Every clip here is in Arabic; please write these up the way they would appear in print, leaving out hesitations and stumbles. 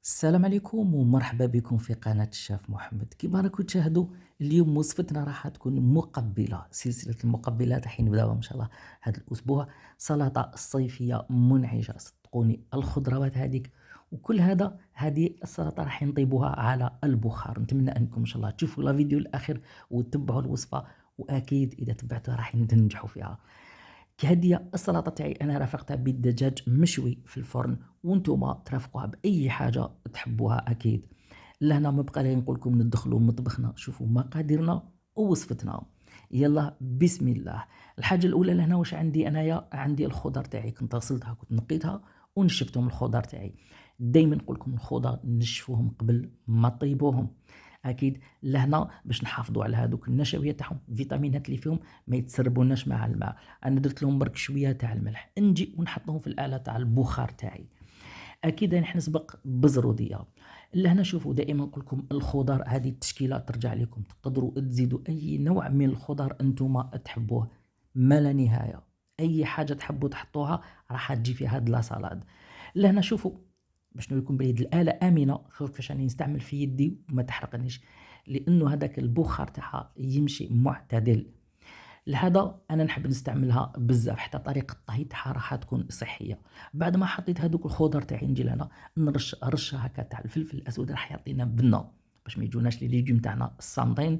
السلام عليكم ومرحبا بكم في قناة الشاف محمد. كما راكم تشاهدوا اليوم وصفتنا راح تكون مقبلة سلسلة المقبلات راح نبداوها ان شاء الله هذا الاسبوع. سلطة صيفية منعشة صدقوني، الخضروات هذيك وكل هذه السلطة راح نطيبوها على البخار. نتمنى انكم ان شاء الله تشوفوا لا فيديو الاخير وتتبعوا الوصفة، واكيد اذا تبعتوها راح تنجحوا فيها. كهدية السلطة تاعي أنا رافقتها بالدجاج مشوي في الفرن، وانتوما ترافقوها بأي حاجة تحبوها أكيد. لهنا ما بقى لي نقول لكم ندخلوا مطبخنا، شوفوا مقاديرنا ووصفتنا. يلا بسم الله. الحاجة الأولى لهنا واش عندي أنايا؟ عندي الخضر تاعي، كنت غسلتها كنت نقيتها ونشفتهم. الخضر تاعي دايما نقول لكم الخضر نشفوهم قبل ما طيبوهم اكيد، لهنا باش نحافظوا على هذوك النشويه تاعهم، الفيتامينات اللي فيهم ما يتسربوناش مع الماء. انا درت لهم برك شويه تاع الملح، نجي ونحطهم في الاله تاع البخار تاعي. اكيد راح نسبق بزروديه. لهنا شوفوا دائما نقول لكم الخضر هذه التشكيله ترجع لكم، تقدروا تزيدوا اي نوع من الخضر انتم تحبوه ما لا نهايه. اي حاجه تحبوا تحطوها راح تجي في هاد لا سالاد. لهنا شوفوا باش نوريكم بلي هاد الآلة آمنة. شوف كيفاش راني نستعمل في يدي وما تحرقنيش، لأنه هذاك البخار تاعها يمشي معتدل. لهذا أنا نحب نستعملها بزاف، حتى طريقة الطهي تاعها راح تكون صحية. بعد ما حطيت هذوك الخضر تاعي نجي لهنا نرش رشة هكا تاع الفلفل الأسود، راح يعطينا بنة باش ما يجوناش لي ليجيوم تاعنا الصامتين.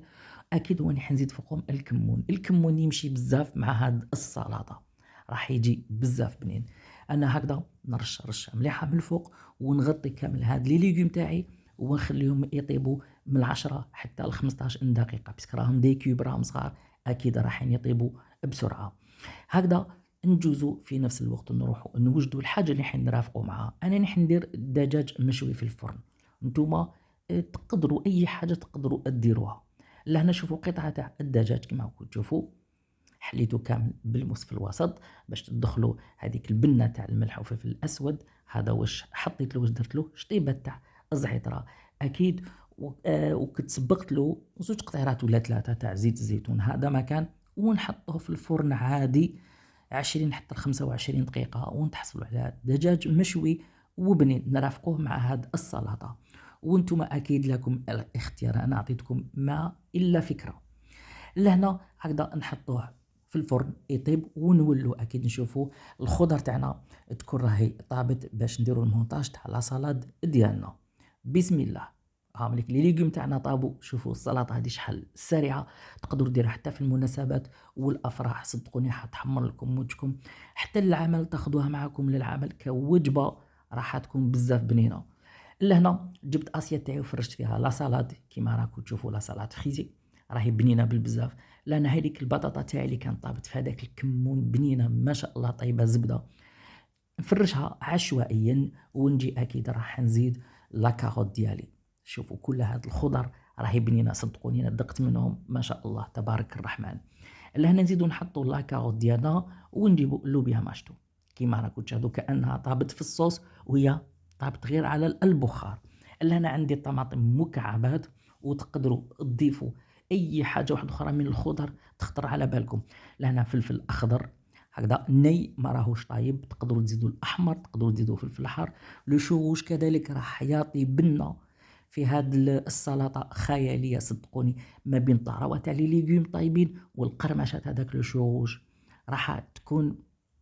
أكيد واني حنزيد فوقهم الكمون. الكمون يمشي بزاف مع هاد السلطة، راح يجي بزاف بنين. انا هكذا نرش رشه مليحه من الفوق ونغطي كامل هاد لي ليغوم تاعي ونخليهم يطيبوا من 10 حتى ل 15 دقيقه، باسكو راهم دي كيوب راهم صغار اكيد راح يطيبوا بسرعه. هكذا نجوزو في نفس الوقت نروحوا نوجدوا الحاجه اللي حنرافقوا معها. انا نحن ندير دجاج مشوي في الفرن، نتوما تقدروا اي حاجه تقدروا ديروها. لهنا شوفوا قطعه تاع الدجاج كما راكم تشوفوا، حليته كامل بالموس في الوسط باش تدخلوا هذيك البنه تاع الملح والفلفل الاسود. هذا واش حطيت له، واش درت له شطيبه تاع الزعتره اكيد. وكنت سبقت له زوج قطيرات ولا ثلاثه تاع زيت الزيتون، هذا ما كان. ونحطه في الفرن عادي 20 حتى 25 دقيقه ونتحصلوا على دجاج مشوي وبنين نرافقوه مع هذه السلطه. وانتم اكيد لكم الاختيار، انا اعطيتكم ما الا فكره. لهنا هكذا نحطوه في الفرن يطيب ونولو اكيد نشوفوا الخضر تاعنا تكون راهي طابت باش نديروا المونتاج تاع لا سالاد ديالنا. بسم الله. مليك لي ليغوم تاعنا طابوا. شوفوا السلطه هذه شحال سريعه، تقدروا ديروها حتى في المناسبات والافراح، صدقوني حتحمر لكم وجهكم. حتى للعمل تاخذوها معكم للعمل كوجبه راح تكون بزاف بنينه. لهنا جبت اسيات تاعي وفرشت فيها لا سالاد كيما راكم تشوفوا، لا سالاد فريزي راهي بنينه بالبزاف. لان هذيك البطاطا تاعي اللي كانت طابت في هذاك الكمون بنينه ما شاء الله، طيبه زبده. نفرشها عشوائيا ونجي اكيد راح نزيد لا كاروت ديالي. شوفوا كل هاد الخضر راهي بنينه صدقوني، انا دقت منهم ما شاء الله تبارك الرحمن. لهنا نزيدو نحطو لا كاروت ديالنا ونجيبو لوبيا ماشطو كيما راكم تشاهدوا كانها طابت في الصوص وهي طابت غير على البخار. لهنا عندي الطماطم مكعبات، وتقدروا تضيفوا اي حاجه واحده اخرى من الخضر تخطر على بالكم. لهنا فلفل اخضر هكذا ني ما راهوش طايب، تقدروا تزيدوا الاحمر، تقدروا تزيدوا فلفل احمر. لو شوغوش كذلك راح يعطي بنه في هاد السلطه خياليه صدقوني، ما بين الطراوه تاع لي ليغوم طايبين والقرمشات هذاك لو شوغوش راح تكون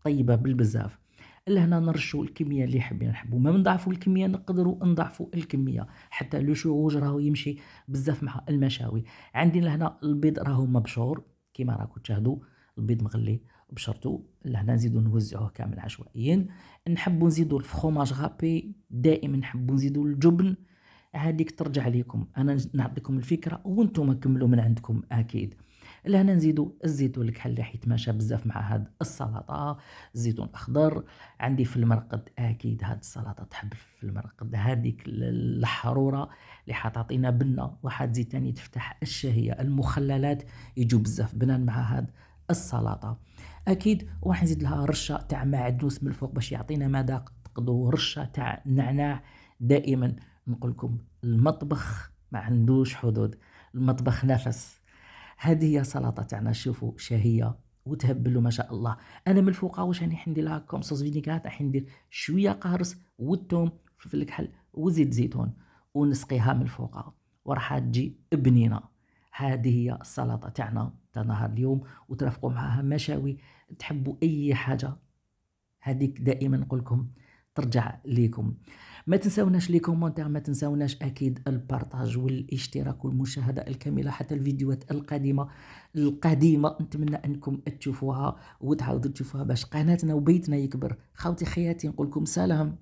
طيبه بالبزاف. لهنا نرشوا الكميه اللي حابين نحبوا، ما نضاعفوا الكميه نقدروا نضاعفوا الكميه، حتى لو شوغوج راهو يمشي بزاف مع المشاوي. عندي لهنا البيض راهو مبشور كيما راكم تشاهدوا، البيض مغلي بشرتو. لهنا نزيدو نوزعوه كامل عشوائيا. نحبوا نزيدوا الفخوماج غابي، دائما نحبوا نزيدوا الجبن، هذيك ترجع ليكم، انا نعطيكم الفكره وانتم كملوا من عندكم اكيد. لهنا نزيدوا الزيتون الكحل اللي حيتماشى بزاف مع هاد السلطه، الزيتون الاخضر. عندي في المرقد اكيد هاد السلطه تحب في المرقد هذيك الحروره اللي حتعطينا بنه، وحتزيد تاني تفتح الشهيه. المخللات يجوا بزاف بنان مع هاد السلطه اكيد. وراح نزيد لها رشه تاع معدنوس من الفوق باش يعطينا مذاق، تقدروا رشه تاع نعناع. دائما نقول لكم المطبخ ما عندوش حدود، المطبخ نفس. هذه هي سلطه تاعنا، شوفوا شهيه وتهبلوا ما شاء الله. انا من الفوق واش راني حندير لها كوم صوص فينيغرات، راح ندير شويه قارص والثوم فلفل كحل وزيت زيتون ونسقيها من الفوق وراح تجي بنينه. هذه هي السلطه تاعنا تاع نهار اليوم، وترافقوا معها مشاوي. تحبوا اي حاجه هذيك دائما نقول لكم ترجع ليكم. ما تنساوناش لي كومونتير، ما تنساوناش اكيد البارطاج والاشتراك والمشاهده الكامله حتى الفيديوهات القديمه نتمنى انكم تشوفوها وتعاودوا تشوفوها باش قناتنا وبيتنا يكبر. خاوتي خياتي نقول لكم سلام.